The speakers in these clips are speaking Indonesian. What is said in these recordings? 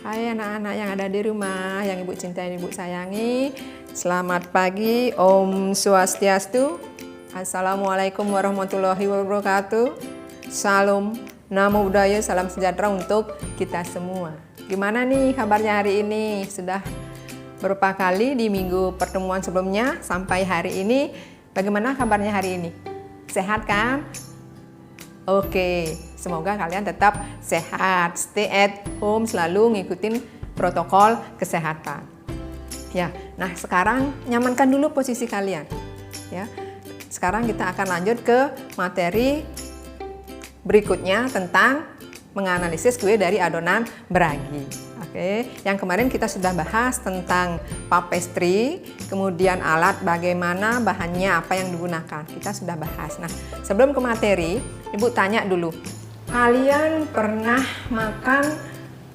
Hai anak-anak yang ada di rumah, yang Ibu cintai, Ibu sayangi. Selamat pagi, Om Swastiastu. Assalamualaikum warahmatullahi wabarakatuh. Salam, Namo Buddhaya, salam sejahtera untuk kita semua. Gimana nih kabarnya hari ini? Sudah berapa kali di minggu pertemuan sebelumnya sampai hari ini? Bagaimana kabarnya hari ini? Sehat kan? Oke, semoga kalian tetap sehat, stay at home, selalu ngikutin protokol kesehatan. Ya, nah sekarang nyamankan dulu posisi kalian. Ya, sekarang kita akan lanjut ke materi berikutnya tentang menganalisis kue dari adonan beragi. Oke, yang kemarin kita sudah bahas tentang pastry, kemudian alat bagaimana, bahannya apa yang digunakan. Kita sudah bahas. Nah, sebelum ke materi, Ibu tanya dulu. Kalian pernah makan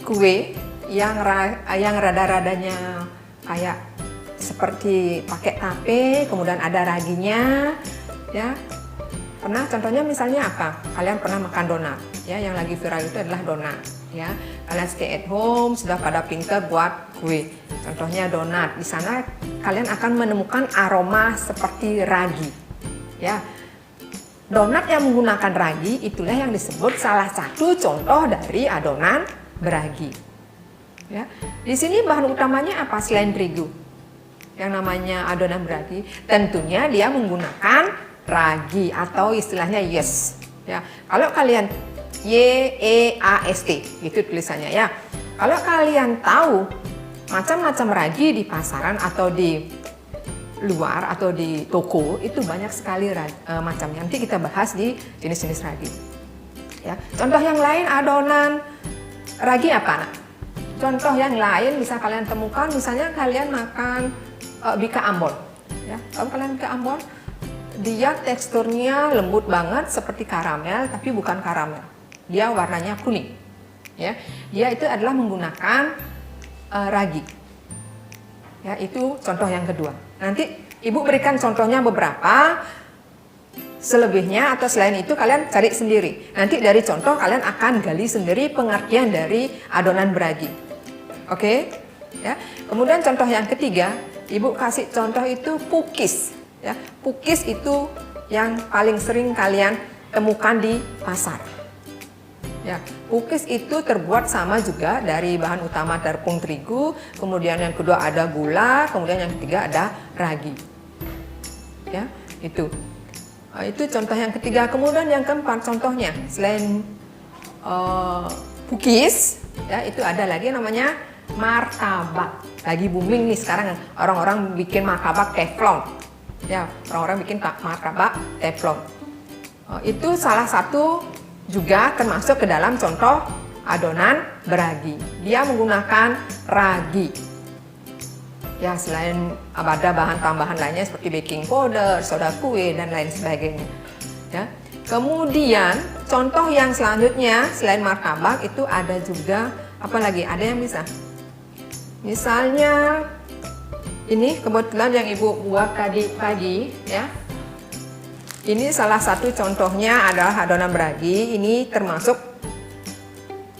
kue yang rada-radanya kayak seperti pakai tape, kemudian ada raginya, ya? Pernah? Contohnya misalnya apa? Kalian pernah makan donat, ya? Yang lagi viral itu adalah donat, ya. Kalian stay at home, sudah pada pinter buat kue. Contohnya donat. Di sana kalian akan menemukan aroma seperti ragi, ya. Donat yang menggunakan ragi itulah yang disebut salah satu contoh dari adonan beragi. Ya. Di sini bahan utamanya apa selain terigu? Yang namanya adonan beragi, tentunya dia menggunakan ragi atau istilahnya yeast. Ya, kalau kalian YEAST itu tulisannya ya. Kalau kalian tahu macam-macam ragi di pasaran atau di luar atau di toko itu banyak sekali macamnya. Nanti kita bahas di jenis-jenis ragi. Ya, contoh yang lain adonan ragi apa, Nak? Contoh yang lain bisa kalian temukan, misalnya kalian makan bika ambon. Ya, kalau kalian bika ambon, dia teksturnya lembut banget seperti karamel, tapi bukan karamel. Dia warnanya kuning. Ya, dia itu adalah menggunakan ragi. Ya, itu contoh yang kedua. Nanti Ibu berikan contohnya beberapa. Selebihnya atau selain itu kalian cari sendiri. Nanti dari contoh kalian akan gali sendiri pengertian dari adonan beragi. Oke? Ya. Kemudian contoh yang ketiga, Ibu kasih contoh itu pukis. Ya, pukis itu yang paling sering kalian temukan di pasar. Ya, pukis itu terbuat sama juga dari bahan utama tepung terigu, kemudian yang kedua ada gula, kemudian yang ketiga ada ragi. Ya, itu. Itu contoh yang ketiga. Kemudian yang keempat contohnya selain pukis, ya itu ada lagi namanya martabak. Lagi booming nih sekarang orang-orang bikin martabak teflon. Ya, orang-orang bikin martabak teflon. Itu salah satu juga termasuk ke dalam contoh adonan beragi. Dia menggunakan ragi. Ya, selain ada bahan tambahan lainnya seperti baking powder, soda kue dan lain sebagainya. Ya. Kemudian contoh yang selanjutnya selain martabak itu ada juga apa lagi? Ada yang bisa? Misalnya ini kebetulan yang Ibu buat tadi pagi, ya. Ini salah satu contohnya adalah adonan beragi. Ini termasuk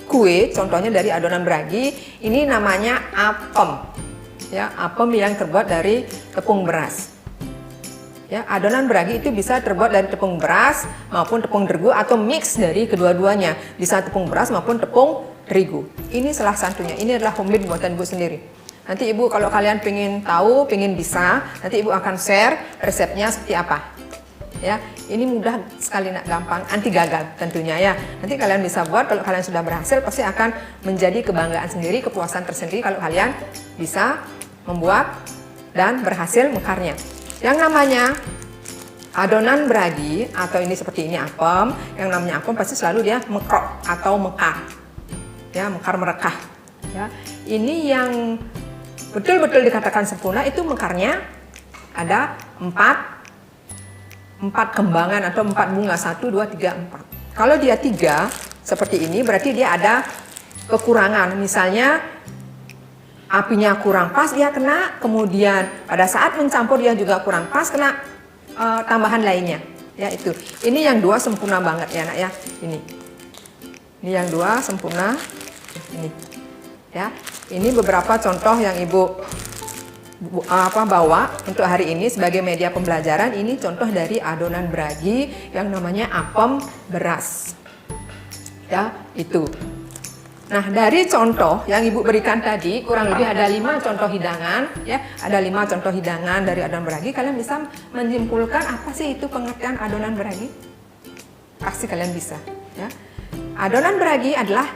kue, contohnya dari adonan beragi. Ini namanya apem. Ya, apem yang terbuat dari tepung beras. Ya, adonan beragi itu bisa terbuat dari tepung beras maupun tepung terigu atau mix dari kedua-duanya. Bisa tepung beras maupun tepung terigu. Ini salah satunya. Ini adalah homemade buatan Ibu sendiri. Nanti Ibu kalau kalian pengen tahu, pengen bisa, nanti Ibu akan share resepnya seperti apa. Ya, ini mudah sekali, Nak, gampang, anti gagal tentunya ya. Nanti kalian bisa buat, kalau kalian sudah berhasil pasti akan menjadi kebanggaan sendiri, kepuasan tersendiri kalau kalian bisa membuat dan berhasil mekarnya. Yang namanya adonan beragi atau ini seperti ini apem, yang namanya apem pasti selalu dia mekrok atau mekar. Ya, mekar merekah. Ya, ini yang betul-betul dikatakan sempurna itu mekarnya ada 4 kembangan atau 4 bunga, 1, 2, 3, 4. Kalau dia 3 seperti ini berarti dia ada kekurangan. Misalnya apinya kurang pas dia kena, kemudian pada saat mencampur dia juga kurang pas kena tambahan lainnya. Ya itu. Ini yang 2 sempurna banget ya, Nak ya. Ini yang 2 sempurna. Ini. Ya, ini beberapa contoh yang Ibu bawa untuk hari ini sebagai media pembelajaran. Ini contoh dari adonan bragi yang namanya apem beras. Ya, itu. Nah, dari contoh yang Ibu berikan tadi, kurang lebih ada 5 contoh hidangan, ya, ada 5 contoh hidangan dari adonan bragi. Kalian bisa menyimpulkan apa sih itu pengertian adonan bragi? Pasti kalian bisa, ya. Adonan bragi adalah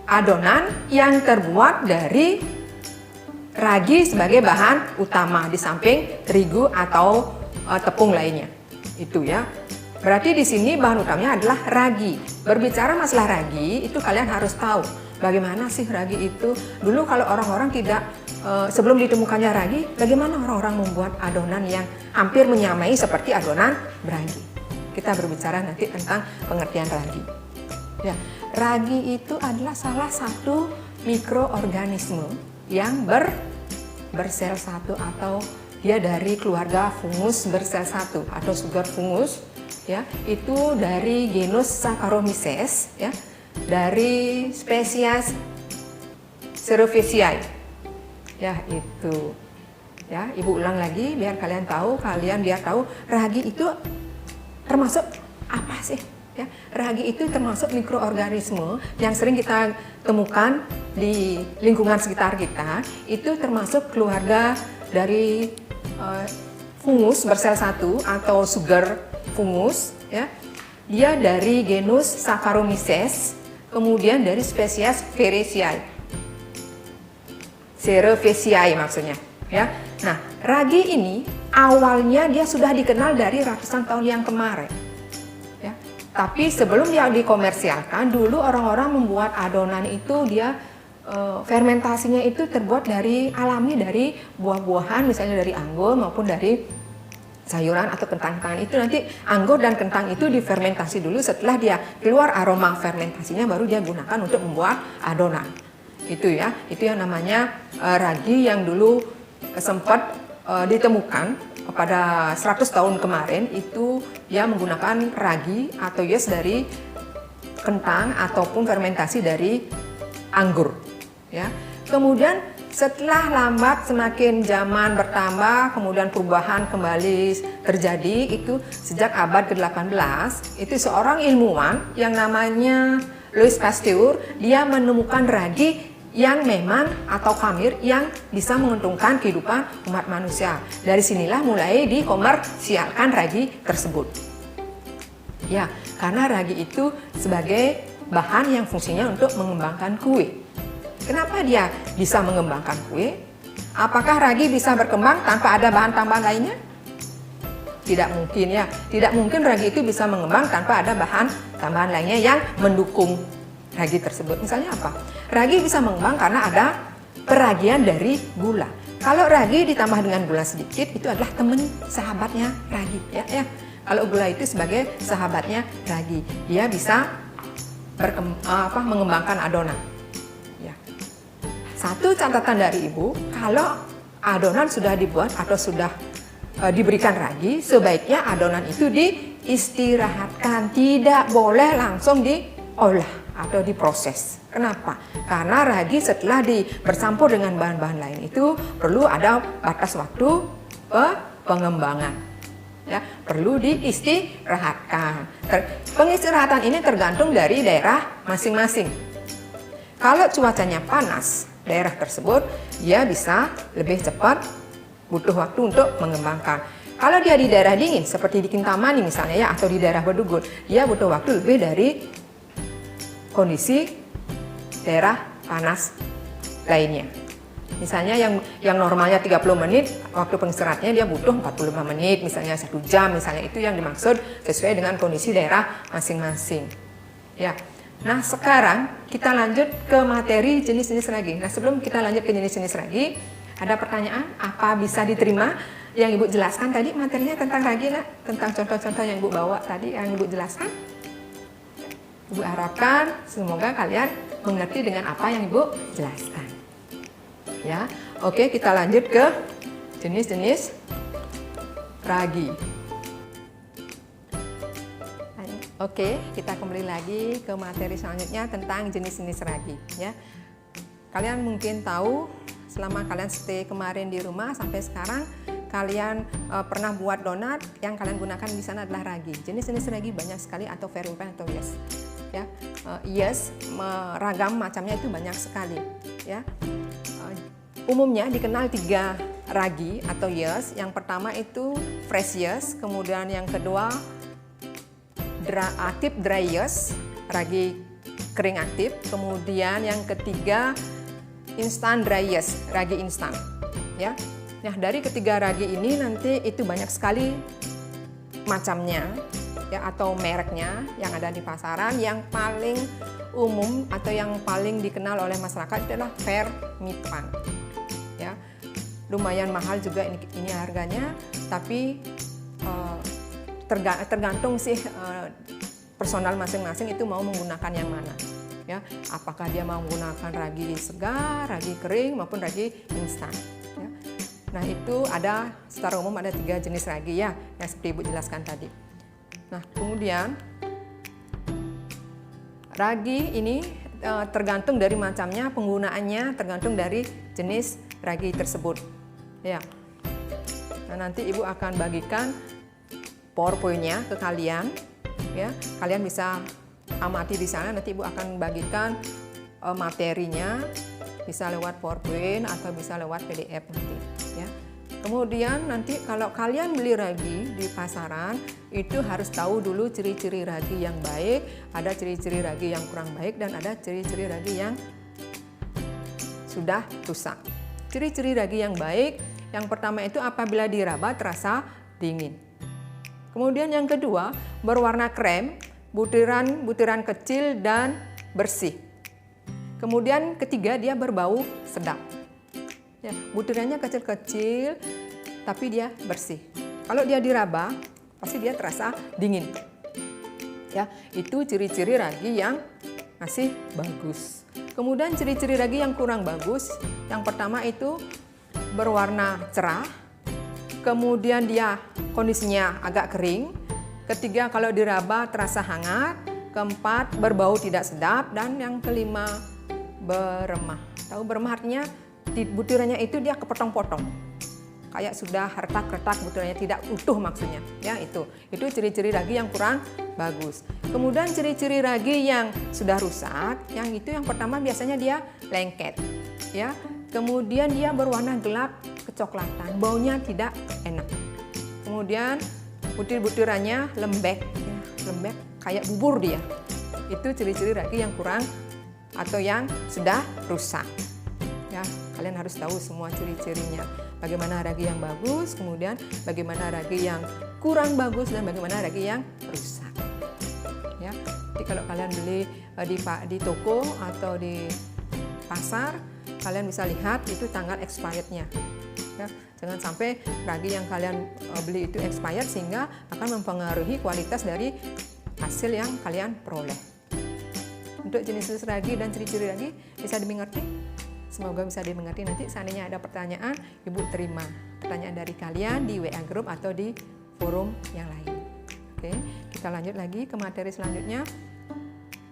adonan yang terbuat dari ragi sebagai bahan utama di samping terigu atau tepung lainnya. Itu ya. Berarti di sini bahan utamanya adalah ragi. Berbicara masalah ragi, itu kalian harus tahu bagaimana sih ragi itu. Dulu kalau orang-orang tidak sebelum ditemukannya ragi, bagaimana orang-orang membuat adonan yang hampir menyamai seperti adonan bragi. Kita berbicara nanti tentang pengertian ragi. Ya, ragi itu adalah salah satu mikroorganisme yang bersel satu atau dia dari keluarga fungus bersel satu atau sugar fungus. Ya, itu dari genus Saccharomyces, ya, dari spesies Cerevisiae. Ya, itu. Ya, Ibu ulang lagi biar kalian tahu, ragi itu termasuk apa sih? Ya, ragi itu termasuk mikroorganisme yang sering kita temukan di lingkungan sekitar kita. Itu termasuk keluarga dari fungus bersel satu atau sugar fungus, ya. Dia dari genus Saccharomyces, kemudian dari spesies Cerevisiae maksudnya, ya. Nah, ragi ini awalnya dia sudah dikenal dari ratusan tahun yang kemarin, ya. Tapi sebelum dia dikomersialkan, dulu orang-orang membuat adonan itu dia fermentasinya itu terbuat dari alami dari buah-buahan, misalnya dari anggur maupun dari sayuran atau kentang-kentangan. Itu nanti anggur dan kentang itu difermentasi dulu, setelah dia keluar aroma fermentasinya baru dia gunakan untuk membuat adonan. Itu ya, itu yang namanya ragi yang dulu sempat ditemukan pada 100 tahun kemarin. Itu dia menggunakan ragi atau yeast dari kentang ataupun fermentasi dari anggur, ya. Kemudian setelah lambat semakin zaman bertambah, kemudian perubahan kembali terjadi, itu sejak abad ke-18, itu seorang ilmuwan yang namanya Louis Pasteur, dia menemukan ragi yang memang atau khamir yang bisa menguntungkan kehidupan umat manusia. Dari sinilah mulai dikomersialkan ragi tersebut. Ya, karena ragi itu sebagai bahan yang fungsinya untuk mengembangkan kue. Kenapa dia bisa mengembangkan kue? Apakah ragi bisa berkembang tanpa ada bahan tambahan lainnya? Tidak mungkin, ya. Tidak mungkin ragi itu bisa mengembang tanpa ada bahan tambahan lainnya yang mendukung ragi tersebut. Misalnya apa? Ragi bisa mengembang karena ada peragian dari gula. Kalau ragi ditambah dengan gula sedikit, itu adalah teman sahabatnya ragi, ya. Kalau gula itu sebagai sahabatnya ragi, dia bisa mengembangkan adonan. Satu catatan dari Ibu, kalau adonan sudah dibuat atau sudah diberikan ragi, sebaiknya adonan itu diistirahatkan, tidak boleh langsung diolah atau diproses. Kenapa? Karena ragi setelah bercampur dengan bahan-bahan lain itu perlu ada batas waktu pengembangan, ya, perlu diistirahatkan. Pengistirahatan ini tergantung dari daerah masing-masing. Kalau cuacanya panas, daerah tersebut dia bisa lebih cepat, butuh waktu untuk mengembangkan. Kalau dia di daerah dingin seperti di Kintamani misalnya, ya, atau di daerah Bedugul, dia butuh waktu lebih dari kondisi daerah panas lainnya. Misalnya yang normalnya 30 menit, waktu pengistirahatnya dia butuh 45 menit, misalnya 1 jam, misalnya itu yang dimaksud sesuai dengan kondisi daerah masing-masing. Ya. Nah, sekarang kita lanjut ke materi jenis-jenis ragi. Nah, sebelum kita lanjut ke jenis-jenis ragi, ada pertanyaan, apa bisa diterima yang Ibu jelaskan tadi materinya tentang ragi, nah? Tentang contoh-contoh yang Ibu bawa tadi, yang Ibu jelaskan? Ibu harapkan semoga kalian mengerti dengan apa yang Ibu jelaskan. Ya, oke, kita lanjut ke jenis-jenis ragi. Oke, kita kembali lagi ke materi selanjutnya tentang jenis-jenis ragi, ya. Kalian mungkin tahu selama kalian stay kemarin di rumah sampai sekarang kalian pernah buat donat, yang kalian gunakan di sana adalah ragi. Jenis-jenis ragi banyak sekali, atau very fine atau yes. Ya, yes, ragam macamnya itu banyak sekali. Ya, umumnya dikenal 3 ragi atau yes. Yang pertama itu fresh yes, kemudian yang kedua aktif dry yes, ragi kering aktif, kemudian yang ketiga instan dry yes, ragi instan. Ya, nah dari ketiga ragi ini nanti itu banyak sekali macamnya, ya, atau mereknya yang ada di pasaran. Yang paling umum atau yang paling dikenal oleh masyarakat adalah Vermipan. Ya, lumayan mahal juga ini harganya, tapi tergantung sih personal masing-masing itu mau menggunakan yang mana. Ya, apakah dia mau menggunakan ragi segar, ragi kering maupun ragi instan. Ya. Nah, itu ada secara umum ada 3 jenis ragi ya, yang seperti Ibu jelaskan tadi. Nah, kemudian ragi ini tergantung dari macamnya, penggunaannya tergantung dari jenis ragi tersebut. Ya. Nah, nanti Ibu akan bagikan PowerPoint-nya ke kalian. Ya, kalian bisa amati di sana. Nanti Ibu akan bagikan materinya, bisa lewat PowerPoint atau bisa lewat PDF nanti. Ya. Kemudian nanti kalau kalian beli ragi di pasaran, itu harus tahu dulu ciri-ciri ragi yang baik, ada ciri-ciri ragi yang kurang baik, dan ada ciri-ciri ragi yang sudah rusak. Ciri-ciri ragi yang baik, yang pertama itu apabila diraba terasa dingin. Kemudian yang kedua, berwarna krem, butiran-butiran kecil dan bersih. Kemudian ketiga, dia berbau sedap. Ya, butirannya kecil-kecil, tapi dia bersih. Kalau dia diraba, pasti dia terasa dingin. Ya, itu ciri-ciri ragi yang masih bagus. Kemudian ciri-ciri ragi yang kurang bagus, yang pertama itu berwarna cerah, kemudian dia kondisinya agak kering, ketiga kalau diraba terasa hangat, keempat berbau tidak sedap, dan yang kelima beremah. Tahu beremah artinya butirannya itu dia kepotong-potong, kayak sudah retak-retak, butirannya tidak utuh maksudnya. Ya, itu ciri-ciri ragi yang kurang bagus. Kemudian ciri-ciri ragi yang sudah rusak, yang itu yang pertama biasanya dia lengket, ya. Kemudian dia berwarna gelap kecoklatan, baunya tidak enak. Kemudian butir-butirannya lembek, ya, lembek kayak bubur dia. Itu ciri-ciri ragi yang kurang atau yang sudah rusak. Ya, kalian harus tahu semua ciri-cirinya. Bagaimana ragi yang bagus, kemudian bagaimana ragi yang kurang bagus, dan bagaimana ragi yang rusak. Ya, jadi kalau kalian beli di toko atau di pasar, kalian bisa lihat itu tanggal expirednya. Ya, jangan sampai ragi yang kalian beli itu expired sehingga akan mempengaruhi kualitas dari hasil yang kalian peroleh. Untuk jenis ragi dan ciri-ciri ragi bisa dimengerti? Semoga bisa dimengerti. Nanti seandainya ada pertanyaan, Ibu terima pertanyaan dari kalian di WA Group atau di forum yang lain. Oke, kita lanjut lagi ke materi selanjutnya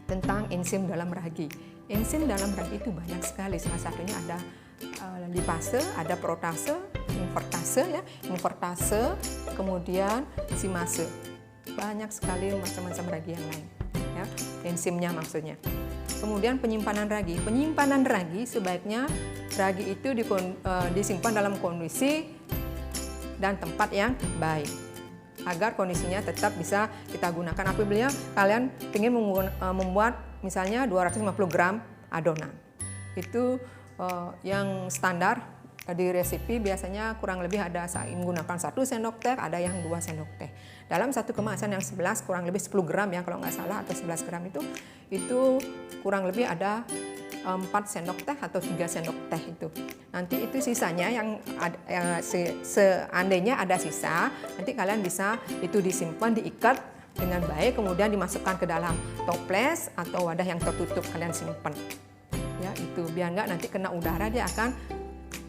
tentang enzim dalam ragi. Enzim dalam ragi itu banyak sekali. Salah satunya ada lipase, ada protase, invertase, kemudian simase. Banyak sekali macam-macam ragi yang lain. Ya, enzimnya maksudnya. Kemudian penyimpanan ragi. Penyimpanan ragi sebaiknya ragi itu disimpan dalam kondisi dan tempat yang baik agar kondisinya tetap bisa kita gunakan apabila kalian ingin membuat misalnya 250 gram adonan. Itu yang standar di resipi biasanya kurang lebih ada menggunakan 1 sendok teh, ada yang 2 sendok teh. Dalam satu kemasan yang 11 kurang lebih 10 gram ya kalau nggak salah, atau 11 gram itu kurang lebih ada 4 sendok teh atau 3 sendok teh itu. Nanti itu sisanya yang seandainya ada sisa, nanti kalian bisa itu disimpan, diikat dengan baik, kemudian dimasukkan ke dalam toples atau wadah yang tertutup, kalian simpan. Ya, itu biar nggak nanti kena udara, dia akan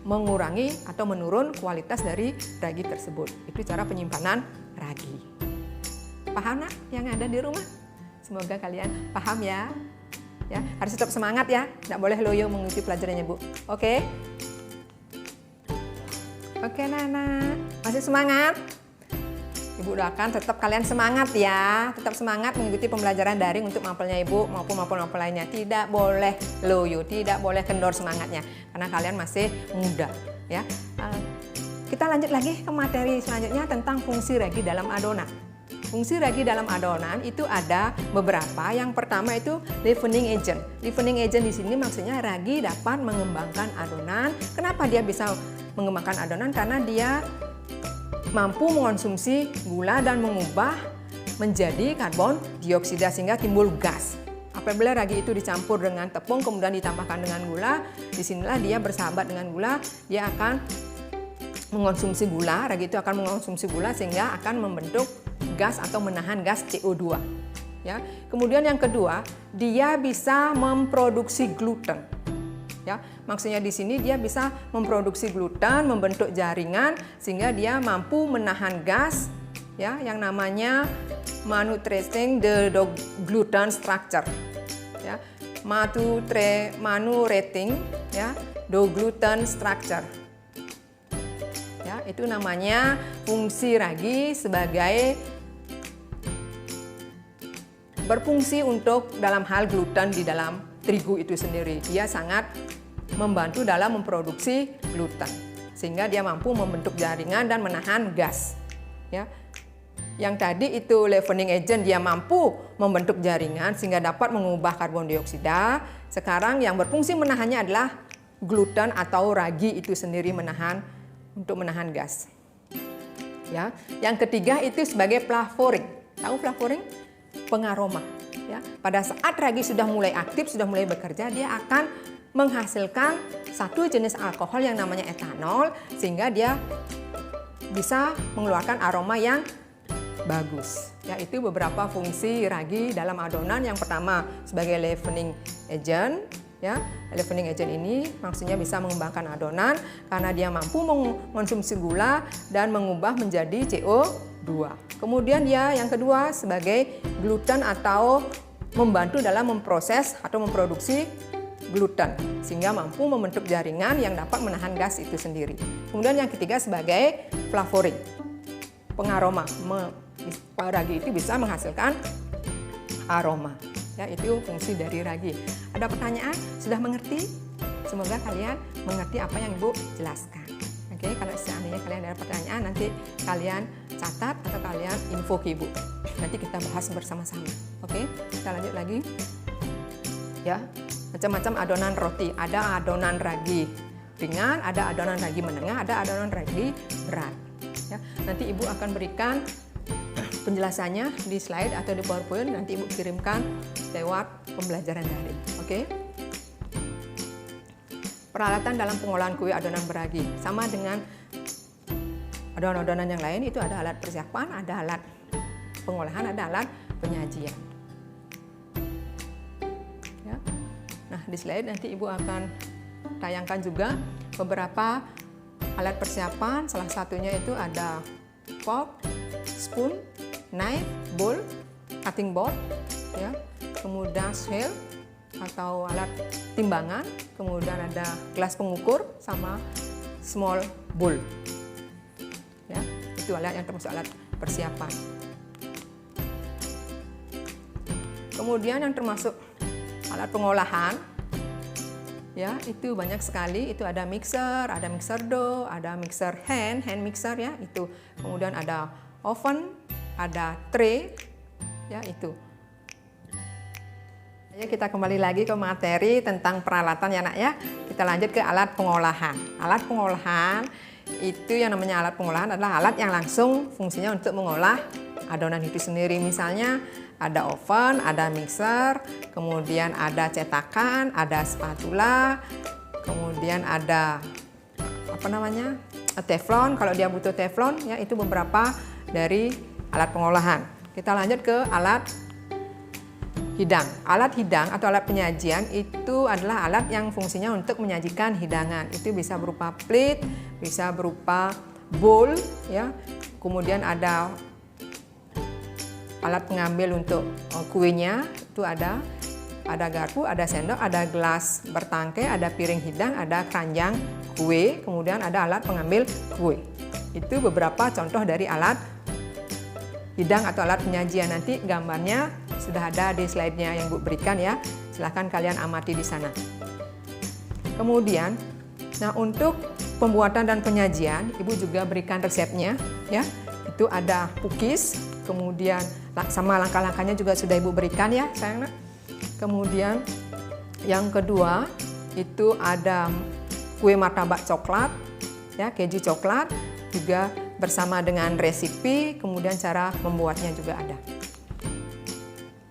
mengurangi atau menurun kualitas dari ragi tersebut. Itu cara penyimpanan ragi. Paham nak yang ada di rumah? Semoga kalian paham ya. Ya, harus tetap semangat ya, tidak boleh loyo mengikuti pelajarannya Bu. Oke? Oke Nana, masih semangat? Ibu doakan tetap kalian semangat ya, tetap semangat mengikuti pembelajaran daring untuk mapelnya Ibu maupun mapel-mapel lainnya. Tidak boleh loyo, tidak boleh kendor semangatnya, karena kalian masih muda ya. Kita lanjut lagi ke materi selanjutnya tentang fungsi ragi dalam adonan. Fungsi ragi dalam adonan itu ada beberapa. Yang pertama itu leavening agent. Leavening agent di sini maksudnya ragi dapat mengembangkan adonan. Kenapa dia bisa mengembangkan adonan? Karena dia mampu mengonsumsi gula dan mengubah menjadi karbon dioksida sehingga timbul gas. Apabila ragi itu dicampur dengan tepung kemudian ditambahkan dengan gula, disinilah dia bersahabat dengan gula, dia akan mengonsumsi gula, ragi itu akan mengonsumsi gula sehingga akan membentuk gas atau menahan gas CO2. Ya. Kemudian yang kedua, dia bisa memproduksi gluten. Ya, maksudnya di sini dia bisa memproduksi gluten, membentuk jaringan sehingga dia mampu menahan gas ya yang namanya manufacturing the gluten structure. Ya, manufacturing ya the gluten structure. Ya, itu namanya fungsi ragi sebagai berfungsi untuk dalam hal gluten di dalam terigu itu sendiri. Dia sangat membantu dalam memproduksi gluten sehingga dia mampu membentuk jaringan dan menahan gas. Ya. Yang tadi itu leavening agent, dia mampu membentuk jaringan sehingga dapat mengubah karbon dioksida. Sekarang yang berfungsi menahannya adalah gluten atau ragi itu sendiri untuk menahan gas. Ya. Yang ketiga itu sebagai flavoring. Tahu flavoring? Pengaroma. Ya. Pada saat ragi sudah mulai aktif, sudah mulai bekerja, dia akan menghasilkan satu jenis alkohol yang namanya etanol sehingga dia bisa mengeluarkan aroma yang bagus. Ya, itu beberapa fungsi ragi dalam adonan. Yang pertama sebagai leavening agent. Ya, leavening agent ini maksudnya bisa mengembangkan adonan karena dia mampu mengonsumsi gula dan mengubah menjadi CO2. Kemudian dia yang kedua sebagai gluten atau membantu dalam memproses atau memproduksi gluten sehingga mampu membentuk jaringan yang dapat menahan gas itu sendiri. Kemudian yang ketiga sebagai flavoring, pengaroma. Ragi itu bisa menghasilkan aroma. Ya, itu fungsi dari ragi. Ada pertanyaan? Sudah mengerti? Semoga kalian mengerti apa yang Ibu jelaskan. Oke, kalau seandainya kalian ada pertanyaan, nanti kalian catat atau kalian info ke Ibu. Nanti kita bahas bersama-sama. Oke, kita lanjut lagi. Ya, macam-macam adonan roti. Ada adonan ragi ringan, ada adonan ragi menengah, ada adonan ragi berat. Ya, nanti Ibu akan berikan penjelasannya di slide atau di PowerPoint, nanti Ibu kirimkan lewat pembelajaran daring. Oke? Peralatan dalam pengolahan kue adonan beragi sama dengan adonan-adonan yang lain, itu ada alat persiapan, ada alat pengolahan, ada alat penyajian. Ya. Nah, di slide nanti Ibu akan tayangkan juga beberapa alat persiapan, salah satunya itu ada fork, spoon, knife, bowl, cutting board, ya, kemudian scale atau alat timbangan, kemudian ada gelas pengukur sama small bowl. Ya, itu alat yang termasuk alat persiapan. Kemudian yang termasuk alat pengolahan, ya, itu banyak sekali. Itu ada mixer dough, ada mixer hand mixer ya, itu. Kemudian ada oven, ada tray, ya itu. Ya, kita kembali lagi ke materi tentang peralatan ya nak ya. Kita lanjut ke alat pengolahan. Alat pengolahan itu yang namanya alat pengolahan adalah alat yang langsung fungsinya untuk mengolah adonan itu sendiri. Misalnya ada oven, ada mixer, kemudian ada cetakan, ada spatula, kemudian ada teflon. Kalau dia butuh teflon ya, itu beberapa dari alat pengolahan. Kita lanjut ke alat hidang. Alat hidang atau alat penyajian itu adalah alat yang fungsinya untuk menyajikan hidangan. Itu bisa berupa plate, bisa berupa bowl, ya. Kemudian ada alat pengambil untuk kuenya, itu ada. ada garpu, ada sendok, ada gelas bertangkai, ada piring hidang, ada keranjang kue, kemudian ada alat pengambil kue. Itu beberapa contoh dari alat hidang atau alat penyajian. Nanti gambarnya sudah ada di slide-nya yang Ibu berikan ya. Silahkan kalian amati di sana. Kemudian, nah untuk pembuatan dan penyajian, Ibu juga berikan resepnya ya. Itu ada pukis, kemudian sama langkah-langkahnya juga sudah Ibu berikan ya sayang. Kemudian yang kedua itu ada kue martabak coklat ya, keju coklat, juga bersama dengan resipi, kemudian cara membuatnya juga ada.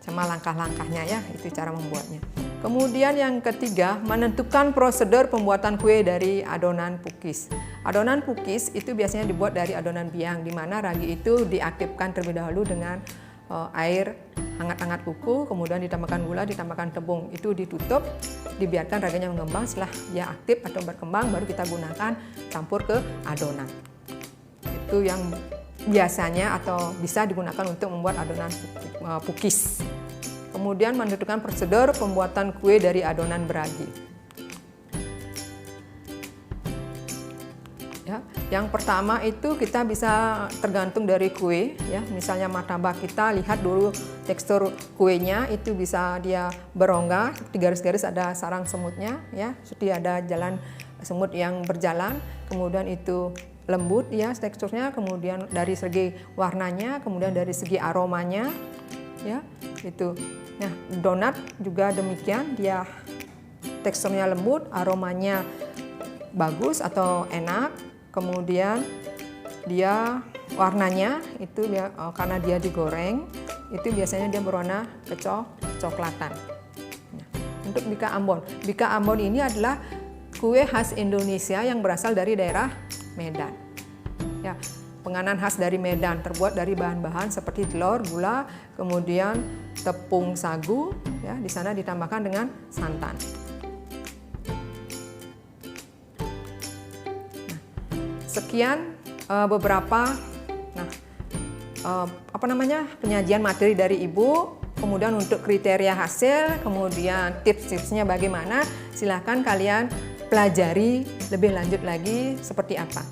Sama langkah-langkahnya ya, itu cara membuatnya. Kemudian yang ketiga, menentukan prosedur pembuatan kue dari adonan pukis. Adonan pukis itu biasanya dibuat dari adonan biang, di mana ragi itu diaktifkan terlebih dahulu dengan air hangat-hangat kuku, kemudian ditambahkan gula, ditambahkan tepung. Itu ditutup, dibiarkan raginya mengembang. Setelah dia aktif atau berkembang, baru kita gunakan campur ke adonan. Itu yang biasanya atau bisa digunakan untuk membuat adonan pukis. Kemudian menentukan prosedur pembuatan kue dari adonan beragi. Ya, yang pertama itu kita bisa tergantung dari kue ya. Misalnya martabak, kita lihat dulu tekstur kuenya, itu bisa dia berongga, di garis-garis ada sarang semutnya ya, seperti ada jalan semut yang berjalan, kemudian itu lembut ya teksturnya, kemudian dari segi warnanya, kemudian dari segi aromanya ya, itu. Nah, donat juga demikian, dia teksturnya lembut, aromanya bagus atau enak, kemudian dia warnanya itu ya, karena dia digoreng, itu biasanya dia berwarna kecoklatan. Nah, untuk bika ambon ini adalah kue khas Indonesia yang berasal dari daerah Medan. Ya, penganan khas dari Medan, terbuat dari bahan-bahan seperti telur, gula, kemudian tepung sagu, ya, di sana ditambahkan dengan santan. Nah, sekian beberapa penyajian materi dari Ibu. Kemudian untuk kriteria hasil, kemudian tips-tipsnya bagaimana, silahkan kalian pelajari lebih lanjut lagi seperti apa.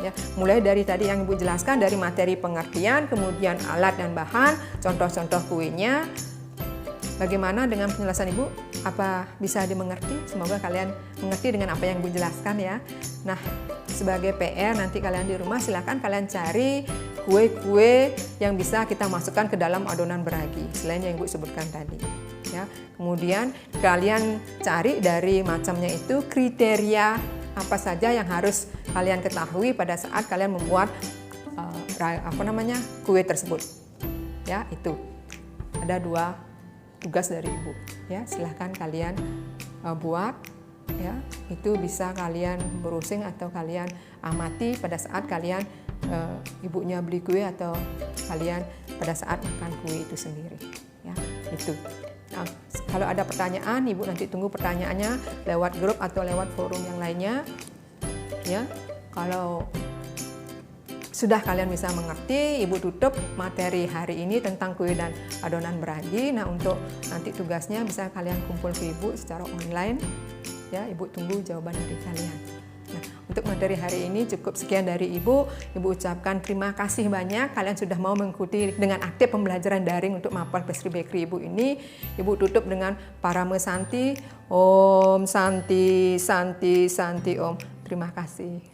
Ya, mulai dari tadi yang Ibu jelaskan, dari materi pengertian, kemudian alat dan bahan, contoh-contoh kuenya. Bagaimana dengan penjelasan Ibu? Apa bisa dimengerti? Semoga kalian mengerti dengan apa yang Ibu jelaskan ya. Nah, sebagai PR nanti kalian di rumah silakan kalian cari kue-kue yang bisa kita masukkan ke dalam adonan beragi selain yang Ibu sebutkan tadi. Ya, kemudian kalian cari dari macamnya itu kriteria apa saja yang harus kalian ketahui pada saat kalian membuat kue tersebut. Ya, itu ada 2 tugas dari Ibu. Ya, silahkan kalian buat. Ya, itu bisa kalian browsing atau kalian amati pada saat kalian ibunya beli kue atau kalian pada saat makan kue itu sendiri. Ya, itu. Nah, kalau ada pertanyaan, Ibu nanti tunggu pertanyaannya lewat grup atau lewat forum yang lainnya. Ya, kalau sudah kalian bisa mengerti, Ibu tutup materi hari ini tentang kue dan adonan beragi. Nah, untuk nanti tugasnya bisa kalian kumpul ke Ibu secara online. Ya, Ibu tunggu jawaban dari kalian. Nah, untuk materi hari ini cukup sekian dari Ibu. Ibu ucapkan terima kasih banyak kalian sudah mau mengikuti dengan aktif pembelajaran daring untuk Maple Pastry Bakery Ibu ini. Ibu tutup dengan Parame Santi. Om Santi Santi Santi Om. Terima kasih.